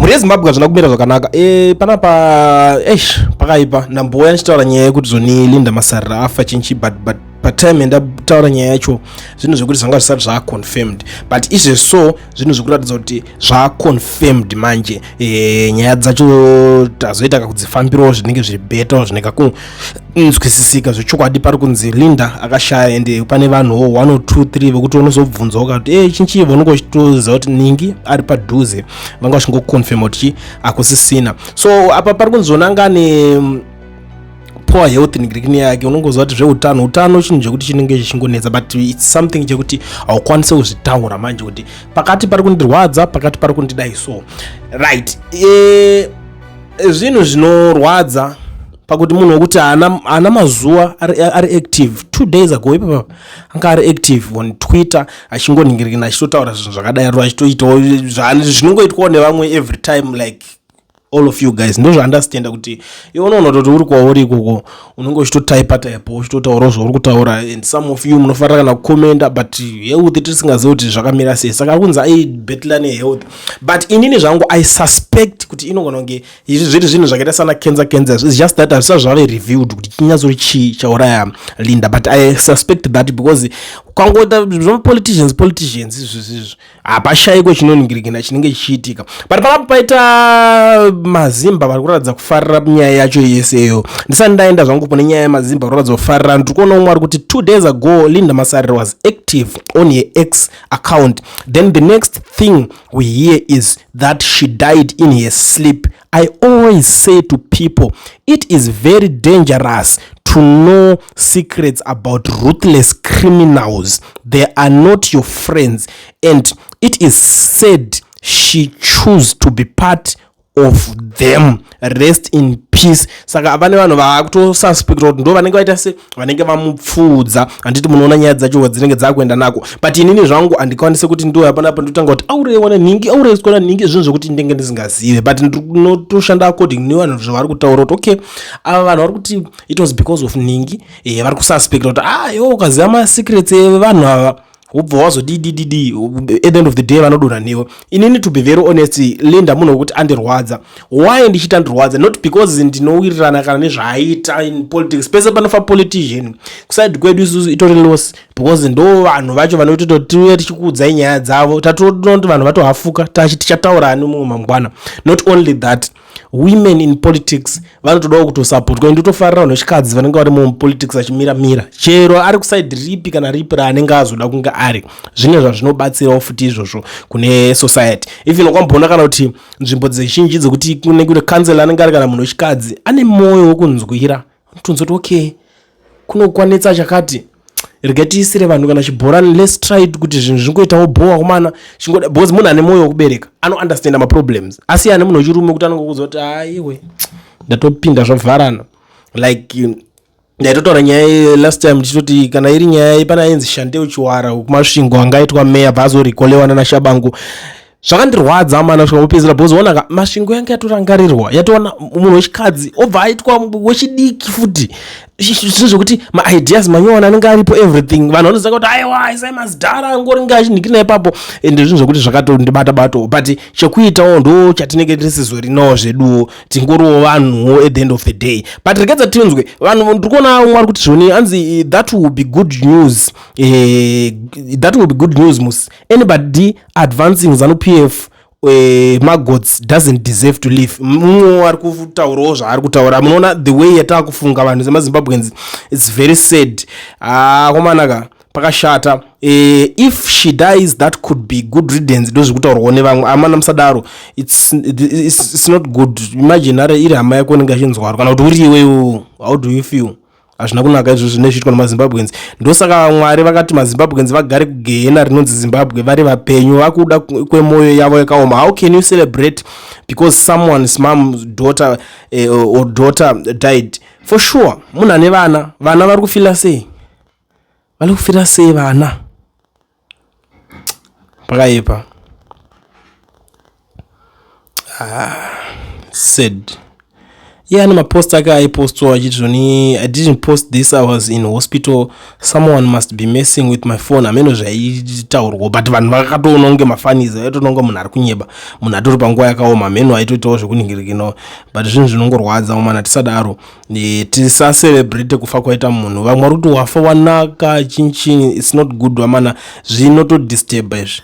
rezimbabwe zvina kumira zvakanaka panapa pakaipa ndamboya ndichitaura nyaya yekuti zoni Linda Masarira afa chinchi but patime ndataura nyaya yacho zvinhu zvekuti zvanga zvisati zvaaconfirmed but izvezvo zvinhu zvekuratidza kuti zvaaconfirmed manje nyaya dzacho tazoita kakudzifambirawo zvinenge zviri beta zvinenge kunzwisisika zvechokwadi pari kunzi Linda akashaya ende pane vanhuwo 1 or 2 3 vekuti unozobvunzawo kuti chinchibva unenge uchitoziva kuti ningi ari padhuze vanga vachingoconfirma kuti akusisina so apa pari kunzonanga poor health ningirikini yake unongoziva kuti zveutano chinhu chekuti chinenge chichingonetsa but it's something chekuti haukwanise kuzvitaura manje kuti pakati pari kundirwadza pakati pari kundidai so right zvinhu zvinorwadza pakuti munhu wekuti ana mazuva ari active 2 days ago ipapa anga ari active on Twitter achingoningirikina achitotaura zvinhu zvakadai achitoitawo zvinongoitwawo nevamwe every time like all of you guys ndo zvaandastenda kuti unoona kuti uri kwauri ikoko unenge uchitotypa uchitotaura zvauri kutaura and some of you munofanira kana kukomenda but health tisingazivi kuti zvakamira sei saka kunzi betla nehealth but inini zvangu I suspect kuti inogona kunge zviri zvinhu zvakaita sana cancer it's just that hazvisati zvave reviewed kuti chinyatsori chii chauraya Linda but I suspect that because kwangoita politicians izvizvizvi hapashayiko chinoningirikina chinenge chichiitika but pakapo paita mazimba vari kuratidza kufarira nyaya yacho yeseyo ndisati ndaenda zvangu kune nyaya yemazimba vari kuratidza kufarira ndirikuona umwe ari kuti 2 days ago Linda Masarira was active on her X account then the next thing we hear is that she died in her sleep. I always say to people it is very dangerous to know secrets about ruthless criminals. They are not your friends and it is said she chose to be part of them. Rest in peace. Saka vane vanhu vakutosuspect kuti ndo vanenge vaita se vanenge vamupfudza handiti munoona nyaya dzacho dzinenge dzakuenda nako but inini zvangu handikwanise kuti ndo hapana pandotanga kuti aurewana ningi zvinhu zvokuti ndenge ndisingazive but ndinotoshanda according nevanhu zvavari kutaura kuti okay ava vanhu vari kuti it was because of ningi vari kususpect kuti ukaziva masecrets evanhu ava ubva wazodidididi at the end of the day vanodona newe inini to be very honest Linda munhu wekuti andirwadza why ndichita ndirwadza not because ndinowirirana kana nezvaaita in politics pese panofa politician kuside kwedu isusu itori loss because ndo vanhu vacho vanoita tiwe tichikuudzai nyaya dzavo tatoona kuti vanhu vatohafuka tichataurani mumwe mangwana not only that women in politics vanotodawo kutosupport kwa ndotofarira vanhu vechikadzi vanenge vari mupolitics achimira chero ari kuside ripi kana ripi raanenge azoda kunge ari zvine zvazvinobatsirawo futi izvozvo kune society even wakamboona kana kuti nzvimbo dzezhinji dzekuti kune kansela anenge ari kana munhu wechikadzi ane mwoyo wekunzwira unotonzoti okay kunokwanitsa chakati rigatiisire vanhu kana chibhorani let's try kuti zvinhu zvingoitawo bhowa kumana because munhu ane mwoyo wekubereka anounderstanda maproblems asi ane munhu wechirume kuti anongokudza kuti iwe ndatopinda zvavharana like ndaitotaura nyaya last time ndichitoti kana iri nyaya pana ainzi Shanteu Chiwara kumasvingo angaitwa meya bvazorikolewana naShabangu zvakandirwadza mana kusvika kupedzisira because waona masvingo yange yatorangarirwa yatoona munhu wechikadzi obva aitwa wechidiki futi zvinhu zvokuti maideas manyowana anenge aripo everything vanhu vanoziva kuti aiwa isaimasdhara angori nga achindikinai ipapo ende zvinhu zvokuti zvakatondibata but chekuitawo ndo chatinenge tisizorinawo zveduwo tingoriwo vanhuwo at the end of the day but rekedza tinzwe vanhu ndirikuona umwe ari kuti zvoni anzi that will be good news mus anybody advancing ZANU-PF Magots doesn't deserve to live. Mumwe ari kutaurawo zvaari kutaura munoona the way yatava kufunga vanhu zemaZimbabweans it's very sad komanaka pakashata if she dies that could be good riddance ndo zvekutaurwawo nevamwe amana musadaro it's not good imagine iri hama yako inenge achinzwaro kana kuti uri iwewo how do you feel hazvina kunaka izvo zvine zviitwa nemaZimbabweans ndosaka Mwari vakati maZimbabweans vagare kugehena rinonzi Zimbabwe vari vapenyu vakuda kwemwoyo yavo yakaoma how can you celebrate because someone's mom's daughter or daughter died for sure munhu ane vana vari kufila sei vana pakaipa sad Yeah, ane mapost ake aipostwa achiti I didn't post this, I was in hospital, someone must be messing with my phone. Ameno zvaitaurwa, but vanhu vakatoona kunge mafanizi, aitoona kunge munhu ari kunyeba, munhu atori panguva yakaoma, ameno aitoitawo zvekuningirikinawo, but zvinhu zvinongorwadza umana tisadaro, tisacelebrate kufa kwaita munhu. Vamwe vari kuti wafa wanaka chinchini, it's not good wamana, zvinotodisturba izvi.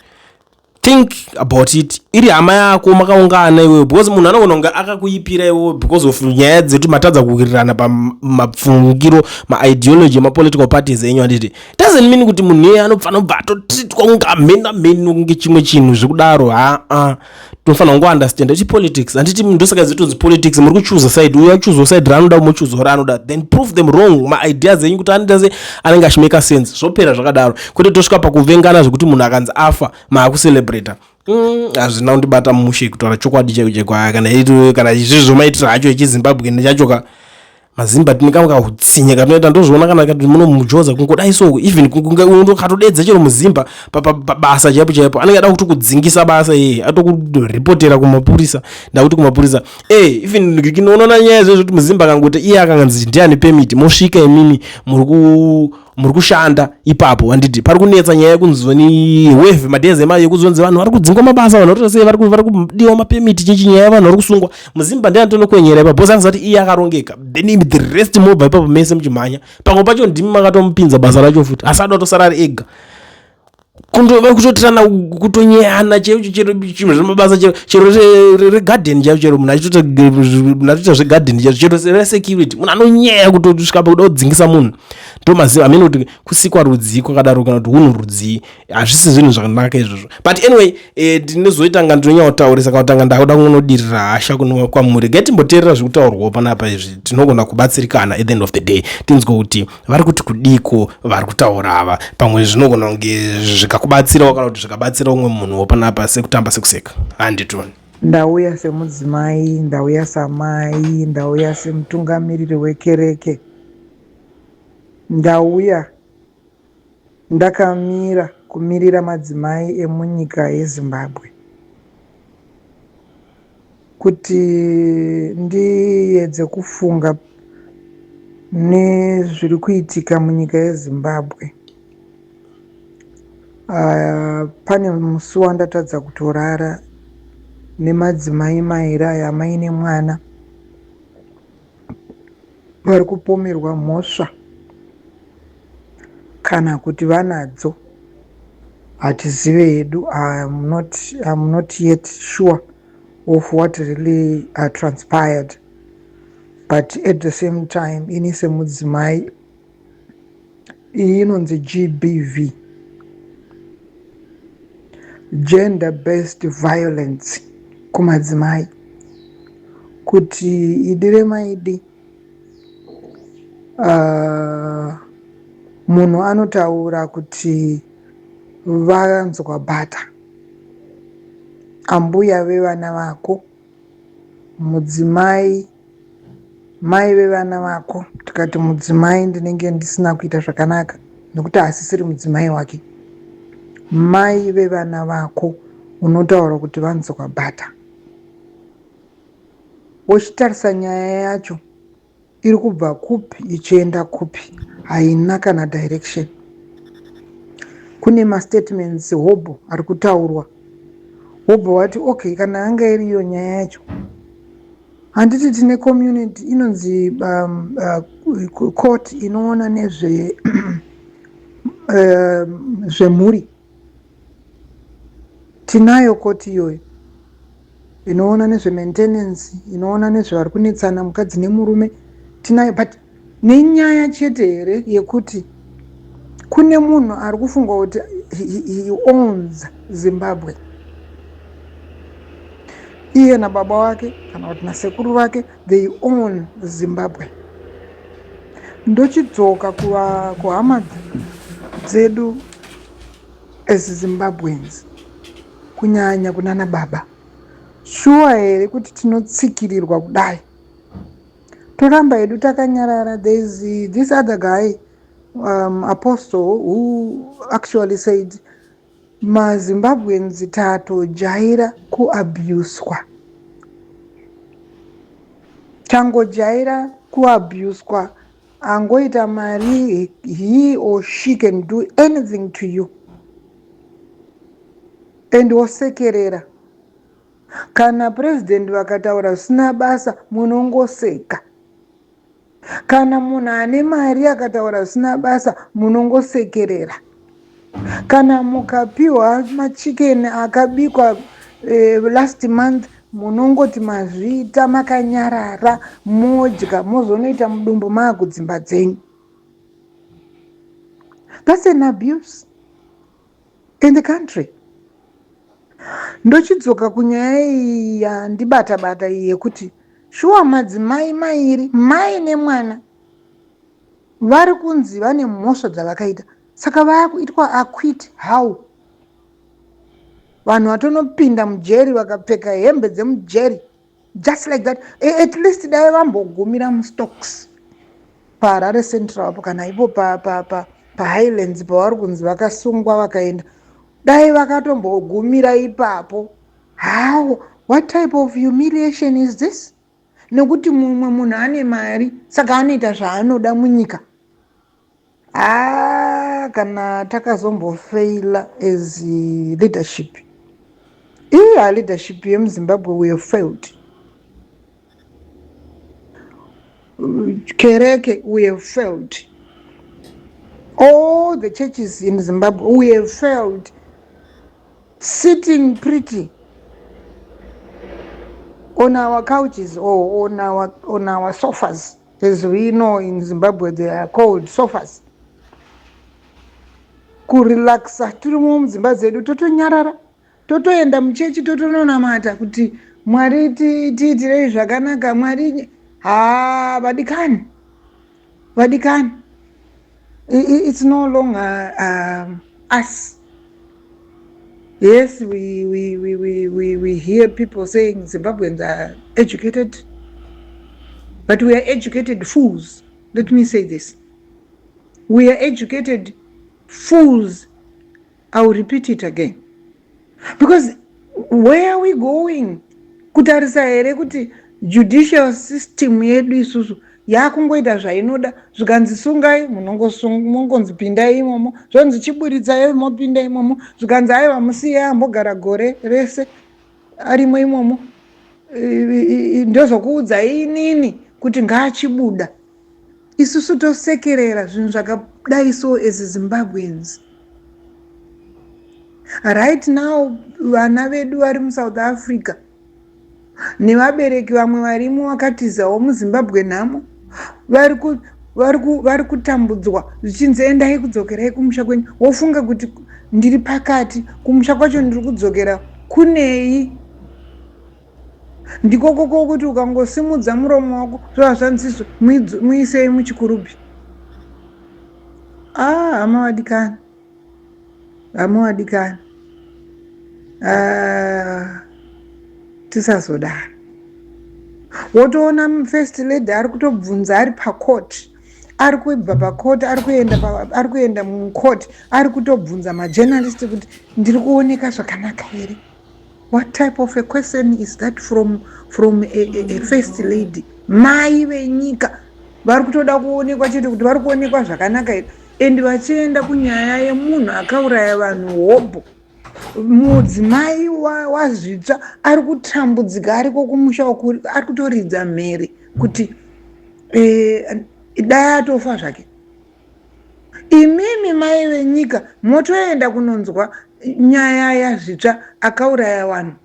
Think about it. Iri hama yako makaungana iwewe, because munhu anogona kunge akakuipira iwewe because of nyaya dzekuti matadza kuwirirana pamapfungiro, maideology emapolitical parties enyu. Handiti doesn't mean kuti munhu iye anofanira kubva atotreatwa kunge amhena kunge chimwe chinhu zvekudaro. Tofanira kungounderstand kuti politics, handiti ndosaka dzitonzi politics, muri kuchuza side, uya chuzo side ranoda, muchuzo ranoda, then prove them wrong. Maideas enyu kuti anoita anenge achimeka sense, zvopera zvakadaro, kuti tosvika pakuvengana zvekuti munhu akanzi afa maakucelebrata. Hazvina kundibata mumushe kutaura chokwadi chaiko kana izvizvo maitira acho echizimbabwe nechachoka mazimba tinikanga kutsinya kanoita ndozviona kana kuti muno mujoza kungodai so, even undokatodedza chero muzimba basa chaipo anenge ada kuti kudzingisa basa iye atokuripotera kumapurisa, ndakuti kumapurisa even kinoona nyaya izvo kuti muzimba kangoti iye akanganzi ndiani permit, mosvika imimi muri kushanda ipapo. Handiti pari kunetsa nyaya yekunzoni wave madezi emayo yekuzonzi vanhu vari kudzingwa mabasa, vanhu vari sei vari kudiwa mapemiti chichinyaya vanhu vari kusungwa muzimba ndiantonokwenyera ipapo, bosi akazati iye akarongeka, then the rest mobva ipapo mese muchimhanya. Pamwe pacho ndimi makatomupinza basa racho futi, asi ada kutosara ari ega kutotirana kutonyeyana chero zvemabasa chero regarden chaicho, chero munhu achitoita zvegarden chaicho, chero resecurity munhu anonyeya kutosvika pakuda kudzingisa munhu. Ndomaziva amene kuti kusikwa rudzi kwakadaro kana kuti hunhu rudzi hazvisi zvinhu zvakanaka izvozvo. But anyway, ndinozoitanga ndinonyanya kutaurisa kautanga ndakuda kunodirira hasha kuno kwamuri. Gatimboteerera zvekutaurwawo panapa izvi, tinogona kubatsirikana at the end of the day, tinzwe kuti vari kuti kudiko vari kutaura ava, pamwe zvinogona kunge zvikakubatsirawo kana kuti zvikabatsira umwe munhuwo panapa sekutamba sekuseka. Handitoni ndauya semudzimai, ndauya samai, ndauya semutungamiriri wekereke, ndauya ndakamira kumirira madzimai emunyika yeZimbabwe kuti ndiedze kufunga nezviri kuitika munyika yeZimbabwe. Pane musi wandatadza kutorara nemadzimai mairi aya amaine mwana vari kupomerwa mhosva kana kuti vanadzo, hatizive hedu. I'm not yet sure of what really transpired, but at the same time ini semudzimai, iyi inonzi GBV, gender based violence kumadzimai, kuti idi remaidi munhu anotaura kuti vanzwa bhata, ambuya vevana vako, mudzimai, mai vevana vako. Tikati mudzimai ndinenge ndisina kuita zvakanaka nekuti asisiri mudzimai wake. Mai vevana vako unotaura kuti vanzwa bhata. Uchitarisa nyaya yacho iri kubva kupi ichienda kupi, haina kana direction. Kune mastatements hobo ari kutaurwa, hobo wati okay, kana anga iriyo nyaya yacho, handiti tine community inonzi court inoona nezve zvemhuri. Tinayo court iyoyo inoona nezve maintenance, inoona nezve vari kunetsana mukadzi nemurume, tinayo. But nenyaya chete here yekuti kune munhu ari kufunga kuti he owns Zimbabwe, iye nababa wake kana kuti nasekuru vake, they own Zimbabwe. Ndochidzoka kuhama dzedu as Zimbabweans, kunyanya kunana baba, shuwa here kuti tinotsikirirwa kudai? Toramba hedu takanyarara. There's this other guy, apostle, who actually said maZimbabweans tatojaira kuabuswa. changojaira kuabuswa, angoita mari, he or she can do anything to you and wosekerera. Kana president vakataura zvisina basa, munongoseka. Kana munhu ane mari akataura zvisina basa, munongosekerera. Kana mukapiwa machikeni akabikwa last month, munongoti mazviita makanyarara, modya, mozonoita mudumbu maakudzimba dzenyu. That's an abuse in the country. Ndochidzoka kunyaya iyi yandibata-bata iyi yekuti shuwa madzimai mairi, mai nemwana, vari kunzi vane mhosva dzavakaita, saka vakuitwa acquit. How? Vanhu vatonopinda mujeri vakapfeka hembe dzemujeri just like that. At least dai vambogumira mustocks paHarare Central apo kana ipo paHighlands pavari kunzi vakasungwa vakaenda, dai vakatombogumira ipapo. How? What type of humiliation is this? Nekuti mumwe munhu ane mari saka anoita zvaanoda munyika. Kana takazombofeila as leadership, our leadership yemuZimbabwe, we have failed. Kereke, we have failed. All the churches in Zimbabwe, we have failed. Sitting pretty on our couches or on our sofas, as we know in Zimbabwe they are called sofas. Kurelaxa tiri mudzimba dzedu, totonyarara, totoenda muchechi, totononamata kuti Mwari tiitirei zvakanaka. Mwari vadikani. It's no longer us. Yes, we hear people saying Zimbabweans are educated, but we are educated fools. Let me say this. We are educated fools. I will repeat it again. Because where are we going? Kutarisa here kuti judicial system yedu isusu yakungoita zvainoda, zvikanzi sungai munongonzi pindai imomo, zvonzi chiburitsai mopinda imomo, zvikanzi aiwa musiye ambogara gore rese arimo imomo, ndozokuudzai inini kuti ngaachibuda. Isusu tosekerera zvinhu zvakadai so as Zimbabweans. Right now vana vedu vari muSouth Africa nevabereki vamwe varimo vakatizawo muZimbabwe nhamo, vari kutambudzwa zvichinzi endai kudzokerai kumusha kwenyu. Wofunga kuti ndiri pakati kumusha kwacho ndiri kudzokera kunei? Ndikoko kuti ukangosimudza muromo wako zvazvanziso muisei muchikurubhi. Hamawadikani. Tisazodaro. Wotoona first lady ari kutobvunza ari pakoti, ari kuibva pakoti, ari kuenda mukoti, ari kutobvunza majournalist kuti ndiri kuoneka zvakanaka here? What type of a question is that from a first lady? Mai venyika vari kutoda kuonekwa chete kuti vari kuonekwa zvakanaka here, and vachienda kunyaya yemunhu akauraya vanhu hobho. Mudzimai wazvitsva ari kutambudzika, ariko kumusha ukuri, ari kutoridza mhere kuti dai atofa zvake. Imimi mai venyika motoenda kunonzwa nyaya yazvitsva akauraya vanhu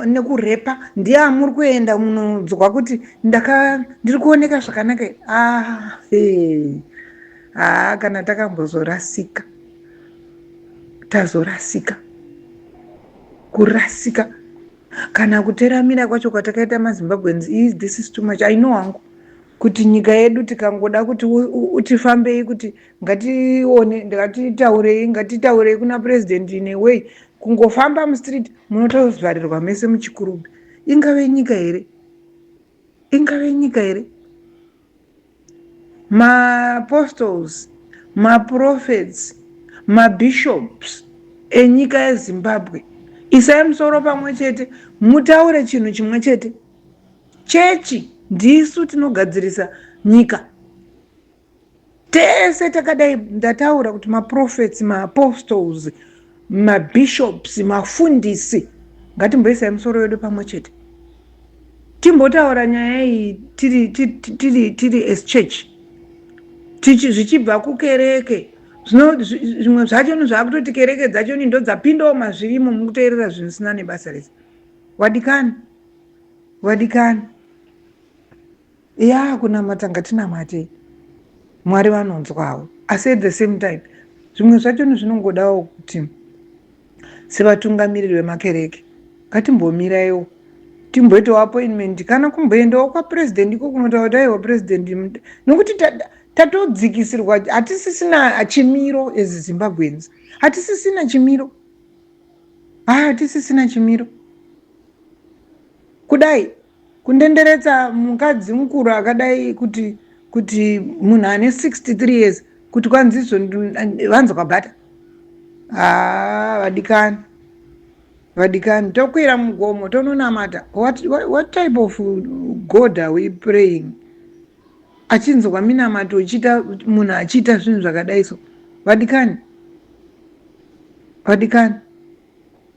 nekurepa, ndiye amuri kuenda munonzwa kuti ndiri kuoneka zvakanaka. Kana takambozorasika, tazorasika, kurasika kana kuteramira kwacho kwatakaita maZimbabweans. This is too much. I know hangu kuti nyika yedu tikangoda kuti utifambei kuti ngatitaurei kuna president in a way, kungofamba mustreet munotozvarirwa mese muchikurubhi. Ingave nyika here? Ma-apostles, ma-prophets, ma-bishops enyika yeZimbabwe, isai musoro pamwe chete, mutaure chinhu chimwe chete. chechi ndisu tinogadzirisa nyika. Tese takadai ndataura kuti maprofets, maapostles, mabishops, mafundisi, ngatimboisai musoro yedu pamwe chete, timbotaura nyaya iyi tiri as church, zvichibva kukereke. Zvimwe zvacho zvakutoti kereke dzacho ndo dzapindawo mazvirimo mukuteerera zvinosina nebasa rese. Wadikani kunamata ngatinamate, Mwari vanonzwawo, asi at the same time zvimwe zvacho zvinongodawo kuti sevatungamiriri vemakereke ngatimbomiraiwo, timboitawo appointment, kana kumboendawo kwapresident iko kunotaura kuti aiwa president, nokuti tatodzikisirwa. Hatisisina chimiro as Zimbabweans, hatisisina chimiro kudai kundenderedza mukadzi mukuru akadai kuti munhu ane 63 years kuti kwanzizo vanzwa bhata. Vadikani tokwira mugomo tononamata. What type of God are we praying? Achinzwa minamato munhu achiita zvinhu zvakadai so. Vadikani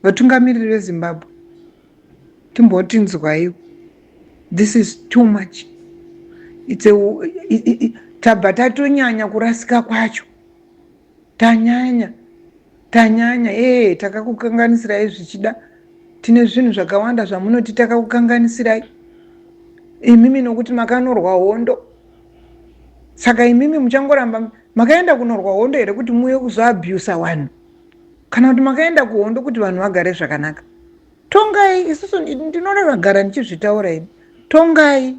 vatungamiriri veZimbabwe, timbotinzwaiwo. This is too much. Tabva tatonyanya kurasika kwacho, tanyanya takakukanganisirai zvichida. Tine zvinhu zvakawanda zvamunoti takakukanganisirai imimi, nokuti makanorwa hondo. Saka imimi muchangoramba makaenda kunorwa hondo here kuti muuye kuzoabhusa vanhu, kana kuti makaenda kuhondo kuti vanhu vagare zvakanaka? Tongai. Isusu ndinoragara ndichizvitaura ini, tongai.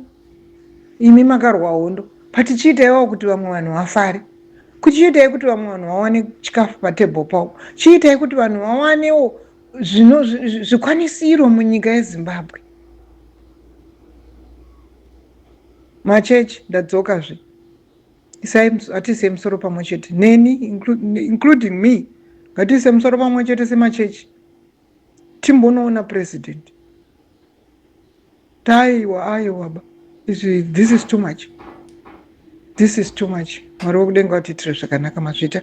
Imi makarwa hondo, patichiitaiwo kuti vamwe vanhu vafare, kuchiitai kuti vamwe vanhu vawane chikafu patebho pavo, chiitai kuti vanhu vawanewo zvikwanisiro munyika yeZimbabwe. Machechi ndadzokazve, hatiise musoro pamwe chete, neni including me, ngatiise musoro pamwe chete semachechi, timbonoona president. Aiwa ba, this is too much. Mwari wokudenga kuti tiri zvakanaka mazvita.